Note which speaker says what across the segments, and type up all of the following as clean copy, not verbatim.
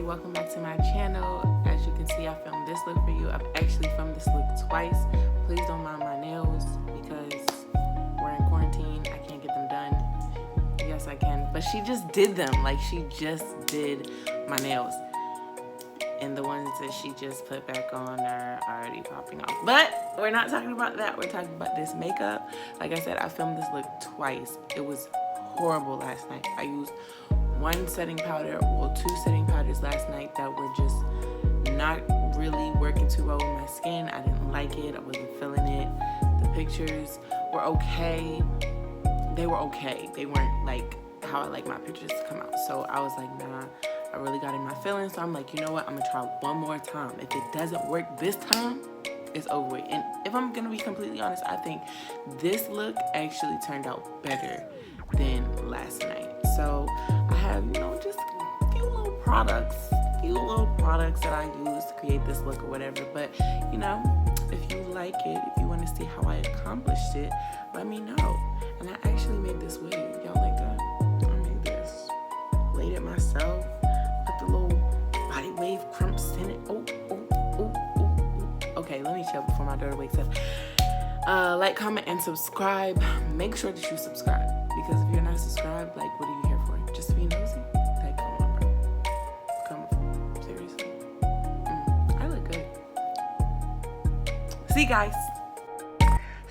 Speaker 1: Welcome back to my channel. As you can see, I filmed this look for you. I've actually filmed this look twice. Please don't mind my nails because we're in quarantine. I can't get them done. Yes, I can, but she just did them. Like, she just did my nails, and the ones that she just put back on are already popping off. But we're not talking about that. We're talking about this makeup. Like I said, I filmed this look twice. It was horrible last night. I used one setting powder, well, 2 setting powders last night that were just not really working too well with my skin. I didn't like it. I wasn't feeling it. The pictures were okay. They were okay. They weren't like how I like my pictures to come out. So I was like, nah, I really got in my feelings. So I'm like, you know what? I'm gonna try one more time. If it doesn't work this time, it's over with. And if I'm gonna be completely honest, I think this look actually turned out better than last night. So I have, you know, just a few little products that I use to create this look or whatever. But, you know, if you like it, if you want to see how I accomplished it, let me know. And I actually made this wig. Y'all like that? I made this. Laid it myself. Put the little body wave crumps in it. Okay, let me chill before my daughter wakes up. Like, comment, and subscribe. Make sure that you subscribe. Because if you're not subscribed, like, what are you here for? Just to be nosy? Like, come on, bro. Come on. Seriously. I look good. See, guys.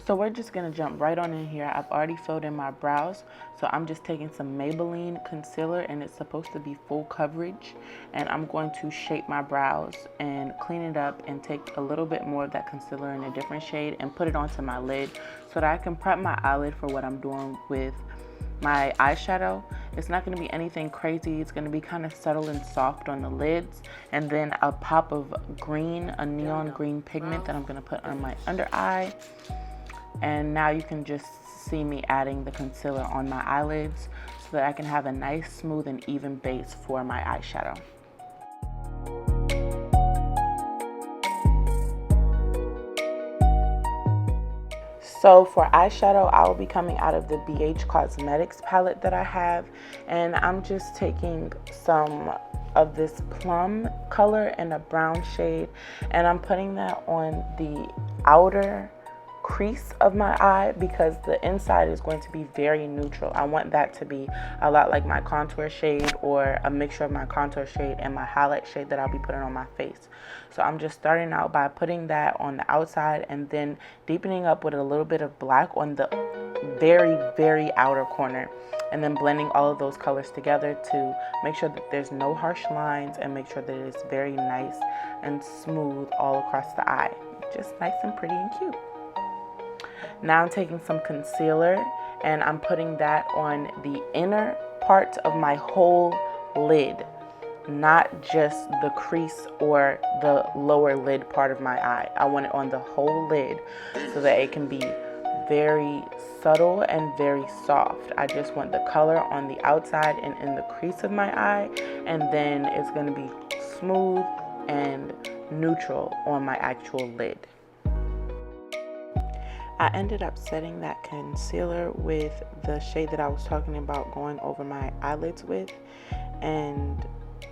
Speaker 1: So we're just going to jump right on in here. I've already filled in my brows. So I'm just taking some Maybelline concealer, and it's supposed to be full coverage. And I'm going to shape my brows and clean it up and take a little bit more of that concealer in a different shade and put it onto my lid so that I can prep my eyelid for what I'm doing with my eyeshadow. It's not going to be anything crazy. It's going to be kind of subtle and soft on the lids, and then a pop of green, a neon green pigment that I'm going to put on my under eye. And now you can just see me adding the concealer on my eyelids so that I can have a nice, smooth, and even base for my eyeshadow. So for eyeshadow, I will be coming out of the BH Cosmetics palette that I have, and I'm just taking some of this plum color in a brown shade, and I'm putting that on the outer crease of my eye because the inside is going to be very neutral. I want that to be a lot like my contour shade, or a mixture of my contour shade and my highlight shade that I'll be putting on my face. So I'm just starting out by putting that on the outside and then deepening up with a little bit of black on the very, very outer corner, and then blending all of those colors together to make sure that there's no harsh lines and make sure that it's very nice and smooth all across the eye. Just nice and pretty and cute. Now I'm taking some concealer and I'm putting that on the inner part of my whole lid, not just the crease or the lower lid part of my eye. I want it on the whole lid so that it can be very subtle and very soft. I just want the color on the outside and in the crease of my eye, and then it's going to be smooth and neutral on my actual lid. I ended up setting that concealer with the shade that I was talking about going over my eyelids with, and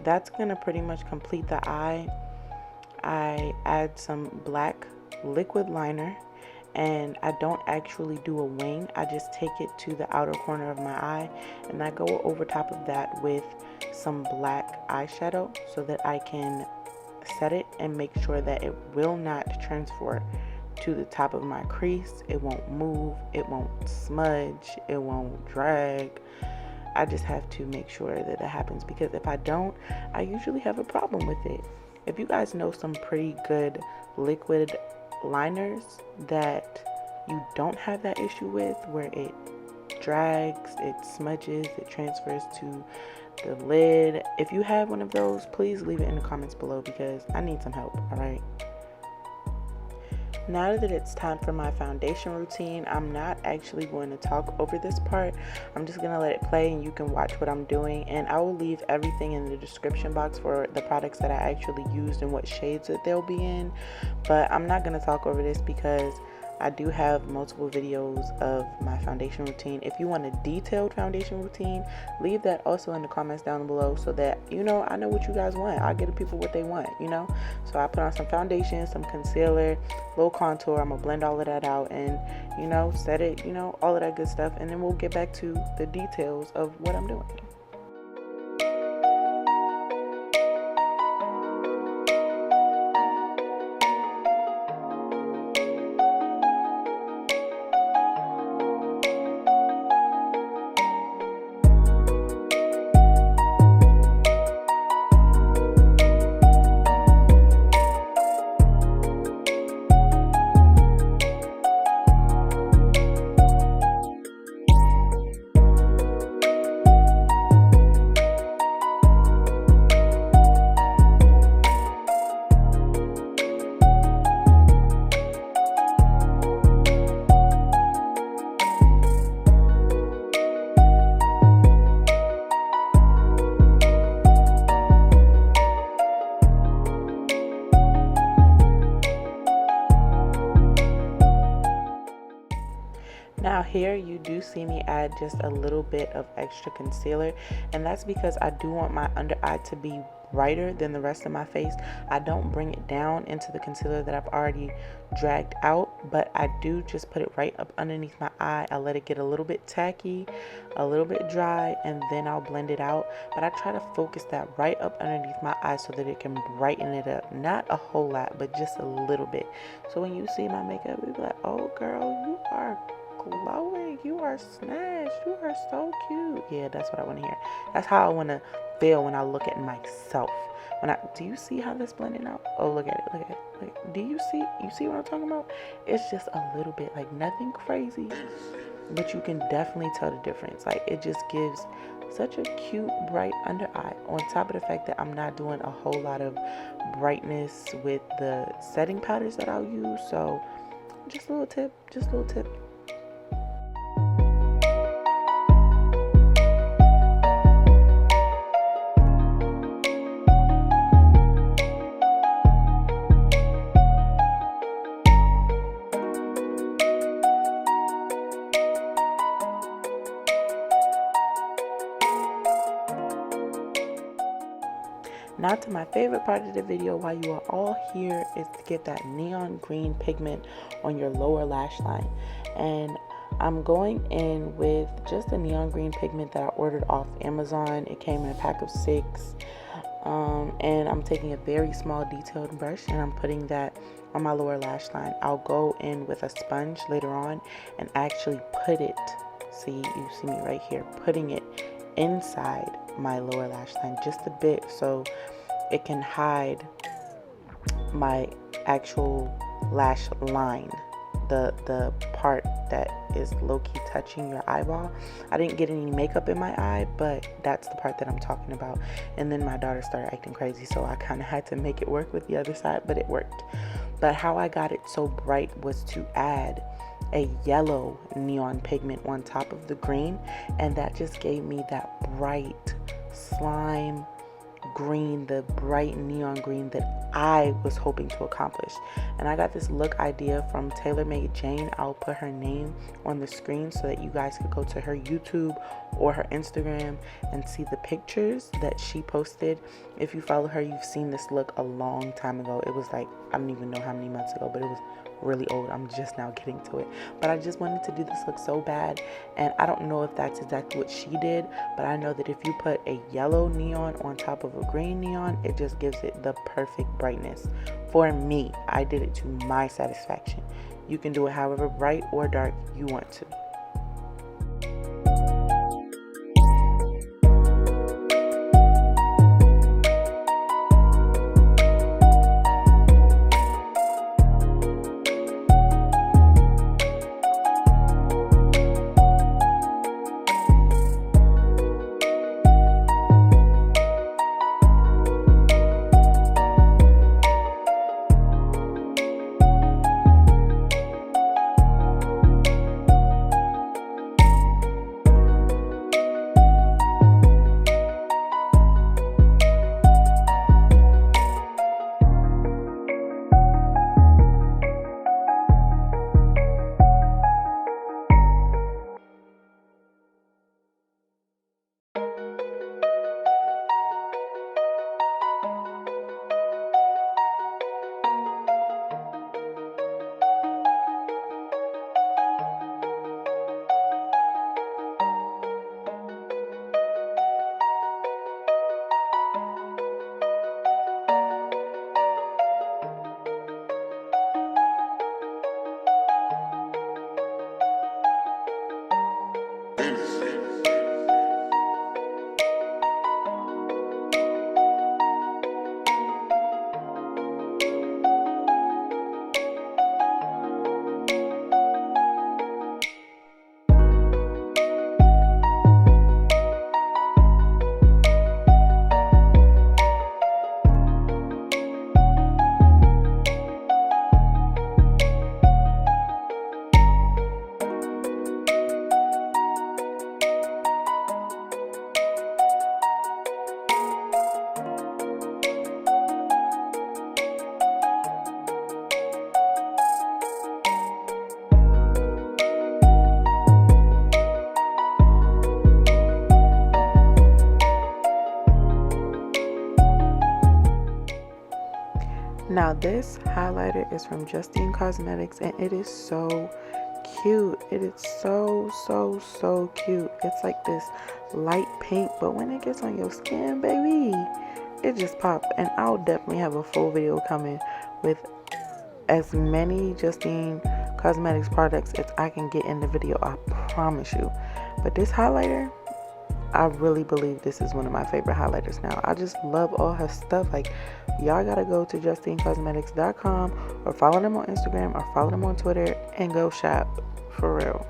Speaker 1: that's gonna pretty much complete the eye. I add some black liquid liner, and I don't actually do a wing. I just take it to the outer corner of my eye, and I go over top of that with some black eyeshadow so that I can set it and make sure that it will not transfer to the top of my crease. It won't move, it won't smudge, it won't drag. I just have to make sure that it happens, because if I don't, I usually have a problem with it. If you guys know some pretty good liquid liners that you don't have that issue with, where it drags, it smudges, it transfers to the lid, if you have one of those, please leave it in the comments below, because I need some help. All right, now that it's time for my foundation routine, I'm not actually going to talk over this part. I'm just going to let it play and you can watch what I'm doing, and I will leave everything in the description box for the products that I actually used and what shades that they'll be in. But I'm not going to talk over this because I do have multiple videos of my foundation routine. If you want a detailed foundation routine, leave that also in the comments down below, so that, you know, I know what you guys want. I give the people what they want, you know. So I put on some foundation, some concealer, little contour. I'm gonna blend all of that out and, you know, set it, you know, all of that good stuff, and then we'll get back to the details of what I'm doing. Now here you do see me add just a little bit of extra concealer, and that's because I do want my under eye to be brighter than the rest of my face. I don't bring it down into the concealer that I've already dragged out, but I do just put it right up underneath my eye. I let it get a little bit tacky, a little bit dry, and then I'll blend it out. But I try to focus that right up underneath my eye so that it can brighten it up. Not a whole lot, but just a little bit. So when you see my makeup, you'll be like, oh girl, you are glowing, you are snatched, you are so cute. Yeah, that's what I want to hear. That's how I want to feel when I look at myself. Do you see how that's blending out? Oh, look at it, look at it. Like, do you see what I'm talking about? It's just a little bit, like nothing crazy, but you can definitely tell the difference. Like, it just gives such a cute bright under eye, on top of the fact that I'm not doing a whole lot of brightness with the setting powders that I'll use. So just a little tip, Now to my favorite part of the video, while you are all here, is to get that neon green pigment on your lower lash line. And I'm going in with just a neon green pigment that I ordered off Amazon. It came in a pack of 6. And I'm taking a very small detailed brush and I'm putting that on my lower lash line. I'll go in with a sponge later on and actually put it, you see me right here, putting it inside my lower lash line just a bit so it can hide my actual lash line, the part that is low-key touching your eyeball. I didn't get any makeup in my eye, but that's the part that I'm talking about. And then my daughter started acting crazy, so I kind of had to make it work with the other side, but it worked. But how I got it so bright was to add a yellow neon pigment on top of the green, and that just gave me that bright slime green, the bright neon green that I was hoping to accomplish. And I got this look idea from Tailormade Jane. I'll put her name on the screen so that you guys could go to her YouTube or her Instagram and see the pictures that she posted. If you follow her, you've seen this look a long time ago. It was like, I don't even know how many months ago, but it was really old. I'm just now getting to it, but I just wanted to do this look so bad, and I don't know if that's exactly what she did, but I know that if you put a yellow neon on top of a green neon, it just gives it the perfect brightness. For me, I did it to my satisfaction. You can do it however bright or dark you want to. Now this highlighter is from Justine Cosmetics, and it is so cute. It is so cute. It's like this light pink, but when it gets on your skin, baby, it just pops. And I'll definitely have a full video coming with as many Justine Cosmetics products as I can get in the video, I promise you. But this highlighter, I really believe this is one of my favorite highlighters now. I just love all her stuff. Like, y'all gotta go to justinecosmetics.com or follow them on Instagram or follow them on Twitter and go shop for real.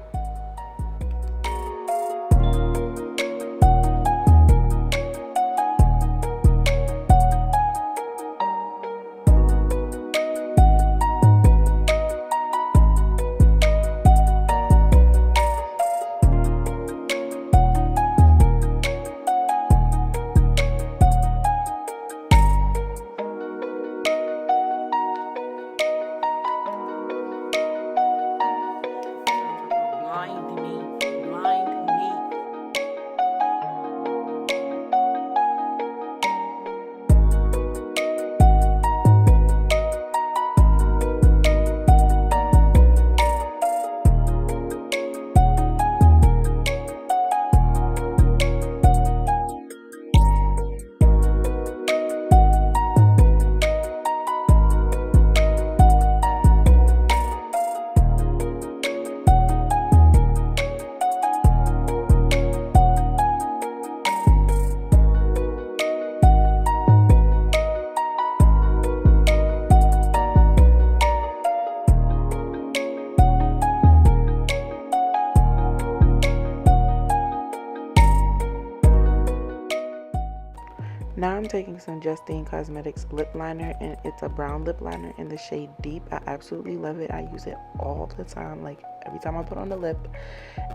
Speaker 1: Now I'm taking some Justine Cosmetics lip liner, and it's a brown lip liner in the shade Deep. I absolutely love it. I use it all the time, like every time I put on the lip.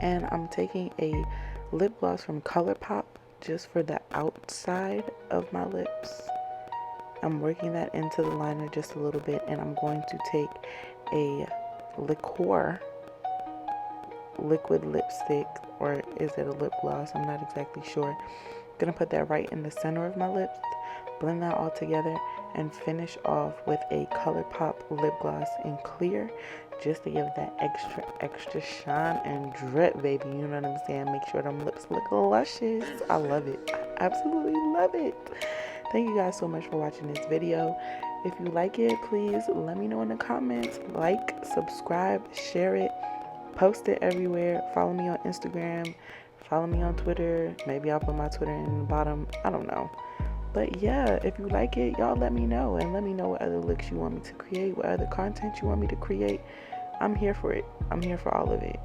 Speaker 1: And I'm taking a lip gloss from Colourpop just for the outside of my lips. I'm working that into the liner just a little bit, and I'm going to take a Lacquer liquid lipstick, or is it a lip gloss? I'm not exactly sure. Gonna put that right in the center of my lips, blend that all together, and finish off with a Colourpop lip gloss in clear, just to give that extra shine and drip, baby. You know what I'm saying? Make sure them lips look luscious. I love it. I absolutely love it. Thank you guys so much for watching this video. If you like it, please let me know in the comments. Like, subscribe, share it, post it everywhere. Follow me on Instagram, follow me on Twitter. Maybe I'll put my Twitter in the bottom, I don't know. But yeah, if you like it, y'all let me know, and let me know what other looks you want me to create, what other content you want me to create. I'm here for it. I'm here for all of it.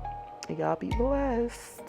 Speaker 1: Y'all be blessed.